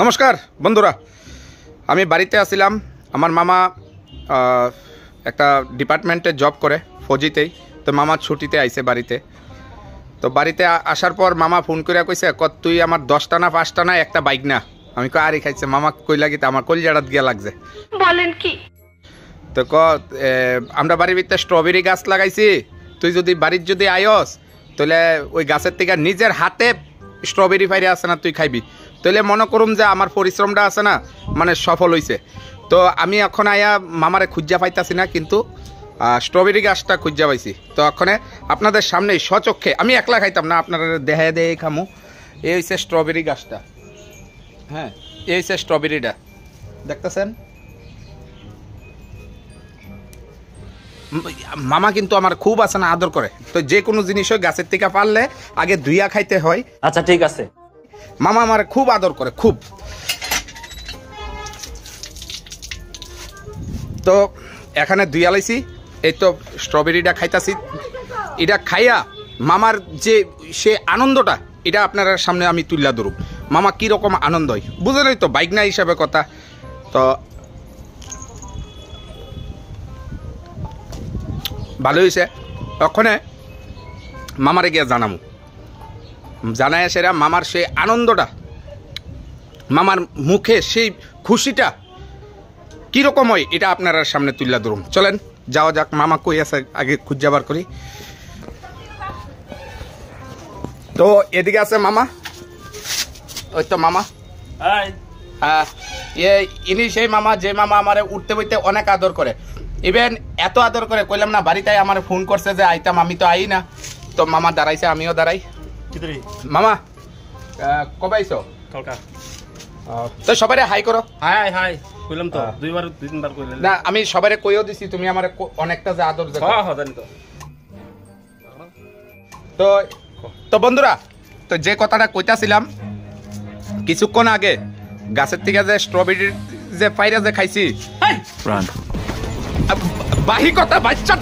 নমস্কার বন্ধুরা, আমি বাড়িতে আসছিলাম। আমার মামা একটা ডিপার্টমেন্টে জব করে ফৌজিতেই, তো মামা ছুটিতে আইছে বাড়িতে। তো বাড়িতে আসার পর মামা ফোন করে কইছে, তুই আমার 10টা না 5টা না একটা বাইক না। আমি আরে খাইছে মামা কই লাগিতে আমার কলজাড়াত গিয়া লাগছে। বলেন কি? তো আমরা বাড়ির ভিতরে স্ট্রবেরি গাছ লাগাইছি, তুই যদি বাড়ির যদি আয়স তাহলে ওই গাছের থেকে নিজের হাতে স্ট্রবেরি ফাইরে আছে না তুই খাইবি, তাহলে মনে করুম যে আমার পরিশ্রমটা আছে না মানে সফল হয়েছে। তো আমি এখন আয়া মামারে খুঁজা পাইতাছি না, কিন্তু স্ট্রবেরি গাছটা খুঁজা পাইছি। তো ওখানে আপনাদের সামনেই স্বচক্ষে, আমি একলা খাইতাম না, আপনারা দেখায় দেয় খামু। এই হচ্ছে স্ট্রবেরি গাছটা, হ্যাঁ এই হচ্ছে স্ট্রবেরিটা দেখতেছেন। মামা কিন্তু আমার খুব আছে না আদর করে, তো যে কোনো জিনিস গাছের থেকে পারলে আগে ধুইয়া খাইতে হয়। আচ্ছা ঠিক আছে, মামা আমার খুব আদর করে খুব। তো এখানে ধুইয়া লাইছি, এই তো স্ট্রবেরিটা খাইতাছি। এটা খাইয়া মামার যে সে আনন্দটা এটা আপনার সামনে আমি তুললা ধরুম। মামা কীরকম আনন্দ হয় বুঝলেই তো, বাইক না হিসাবে কথা। তো ভালো হয়েছে, ওখানে মামারে গিয়ে জানামু, জানায় সেরা মামার সেই আনন্দটা, মামার মুখে সেই খুশিটা কীরকম হয় এটা আপনারা সামনে তুললা ধরুন। চলেন যাওয়া যাক, মামা কই আছে আগে খুঁজ যাবার করি। তো এদিকে আছে মামা, ওই তো মামা। হ্যাঁ ইনি সেই মামা যে মামা আমার উঠতে বইতে অনেক আদর করে। ইভেন এত আদর করে কইলাম না, বাড়িতে আমার ফোন করছে যে আইতাম, আমি তো আই না। তো মামা দাঁড়াইছে, আমিও দাঁড়াই। মামা কবে আইছো? তো সবাই হাই করো। হাই হাই কইলাম তো, দুইবার দুই তিনবার কইলেন না, আমি সবারে কইও দিছি, তুমি আমার অনেকটা যে আদর যে। হ্যাঁ জানি তো। তো তো বন্ধুরা, তো যে কথাটা কইতাছিলাম কিছুক্ষণ আগে, গাছের থেকে যে স্ট্রবেরির যে পাইরা যে খাইছি, বাহি কথা বাচ্চা